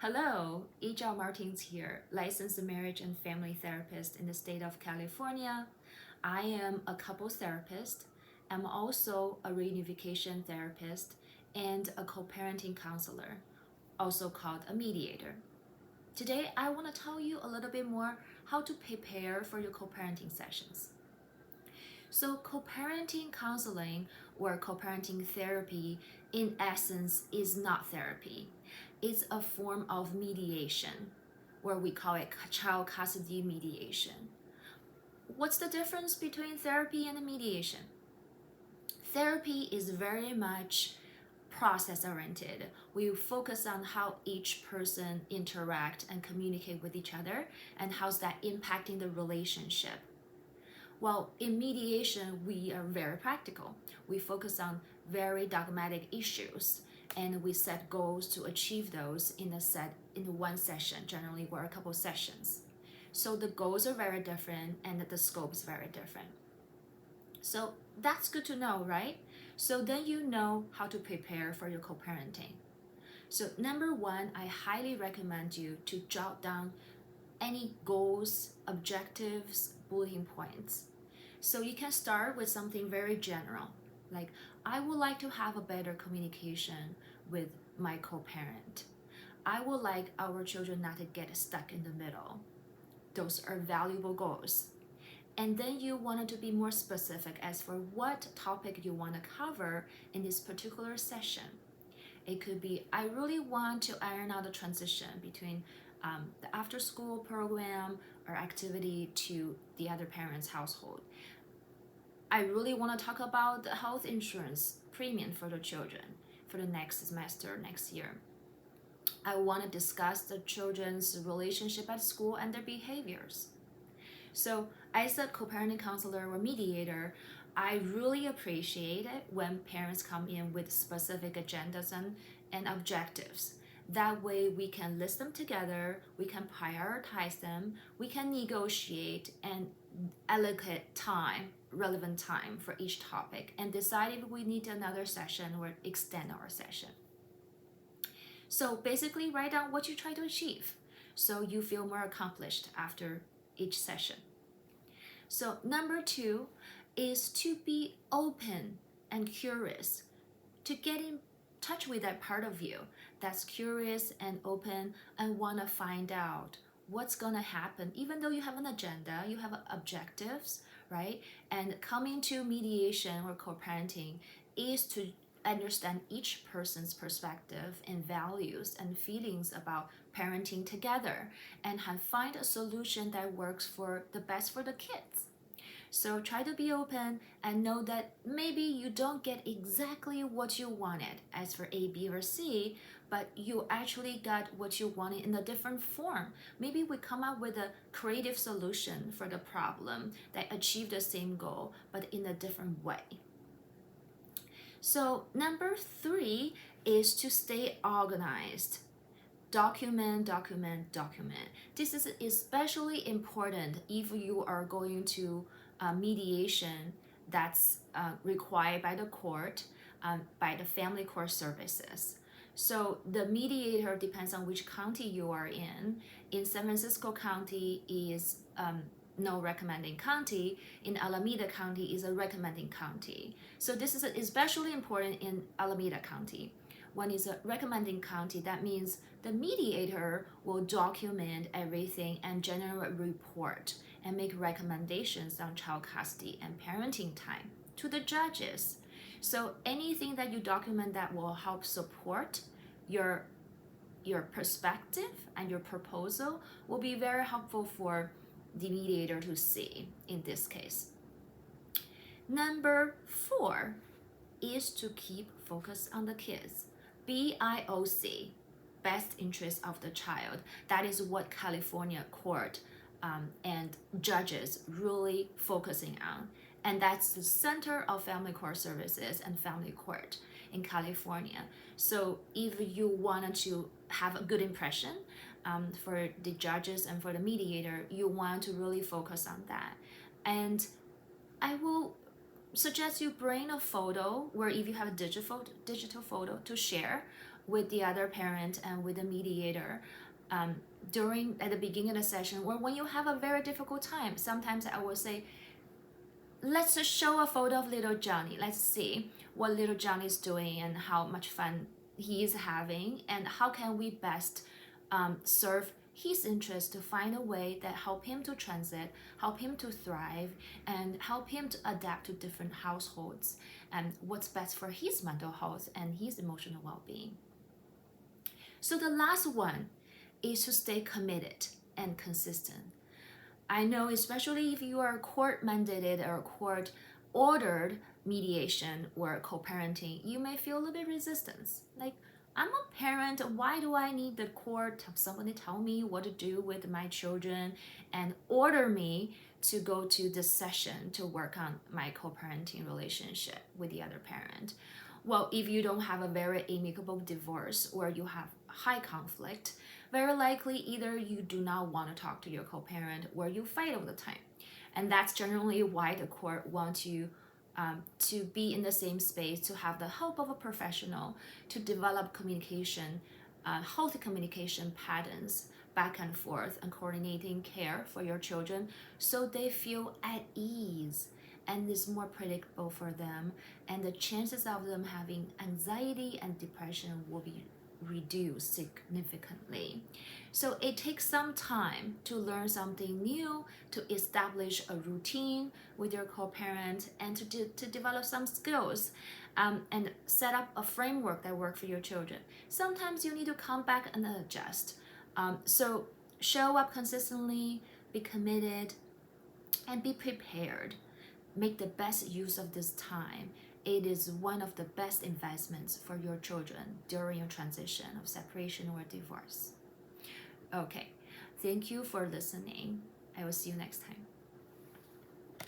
Hello, Ijao Martins here, licensed marriage and family therapist in the state of California. I am a couples therapist. I'm also a reunification therapist and a co-parenting counselor, also called a mediator. Today, I want to tell you a little bit more how to prepare for your co-parenting sessions. So, co-parenting counseling or co-parenting therapy, in essence, is not therapy. It's a form of mediation, or we call it child custody mediation. What's the difference between therapy and mediation? Therapy is very much process oriented. We focus on how each person interact and communicate with each other and how's that impacting the relationship. Well, in mediation, we are very practical. We focus on very dogmatic issues and we set goals to achieve those in one session, generally or a couple sessions. So the goals are very different and the scope is very different. So that's good to know, right? So then you know how to prepare for your co-parenting. So number one, I highly recommend you to jot down any goals, objectives, bulletin points. So you can start with something very general, like I would like to have a better communication with my co-parent. I would like our children not to get stuck in the middle. Those are valuable goals. And then you want to be more specific as for what topic you want to cover in this particular session. It could be, I really want to iron out the transition between the after school program or activity to the other parent's household. I really want to talk about the health insurance premium for the children for the next semester, next year. I want to discuss the children's relationship at school and their behaviors. So as a co-parenting counselor or mediator, I really appreciate it when parents come in with specific agendas and objectives. That way we can list them together, we can prioritize them, we can negotiate and allocate time, relevant time for each topic and decide if we need another session or extend our session. So basically write down what you try to achieve so you feel more accomplished after each session. So number two is to be open and curious, to get in touch with that part of you that's curious and open and want to find out what's going to happen. Even though you have an agenda, you have objectives, right? And coming to mediation or co-parenting is to understand each person's perspective and values and feelings about parenting together and find a solution that works for the best for the kids. So try to be open and know that maybe you don't get exactly what you wanted as for A, B, or C, but you actually got what you wanted in a different form. Maybe we come up with a creative solution for the problem that achieved the same goal, but in a different way. So number three is to stay organized. Document. This is especially important if you are going to mediation that's required by the court, by the family court services. So the mediator depends on which county you are in. In San Francisco County is no recommending county. In Alameda County is a recommending county. So this is especially important in Alameda County. When it's a recommending county, that means the mediator will document everything and generate a report and make recommendations on child custody and parenting time to the judges. So anything that you document that will help support your perspective and your proposal will be very helpful for the mediator to see in this case. Number four is to keep focus on the kids. BIOC, best interest of the child. That is what California court and judges really focusing on. And that's the center of family court services and family court in California. So if you wanted to have a good impression for the judges and for the mediator, you want to really focus on that. And I will suggest you bring a photo, or if you have a digital photo to share with the other parent and with the mediator at the beginning of the session, or when you have a very difficult time. Sometimes I will say, let's just show a photo of little Johnny. Let's see what little Johnny is doing and how much fun he is having, and how can we best serve his interest to find a way that help him to transit, help him to thrive, and help him to adapt to different households, and what's best for his mental health and his emotional well-being. So the last one is to stay committed and consistent. I know, especially if you are court mandated or court ordered mediation or co-parenting, you may feel a little bit resistance. Like, I'm a parent, why do I need the court, somebody tell me what to do with my children and order me to go to this session to work on my co-parenting relationship with the other parent? Well, if you don't have a very amicable divorce or you have high conflict, very likely either you do not want to talk to your co-parent or you fight all the time. And that's generally why the court wants you to be in the same space, to have the help of a professional to develop communication, healthy communication patterns back and forth, and coordinating care for your children so they feel at ease and it's more predictable for them, and the chances of them having anxiety and depression will be reduced significantly. So it takes some time to learn something new, to establish a routine with your co-parent, and to develop some skills and set up a framework that works for your children. Sometimes you need to come back and adjust. So show up consistently, be committed, and be prepared. Make the best use of this time. It is one of the best investments for your children during your transition of separation or divorce. Okay, thank you for listening. I will see you next time.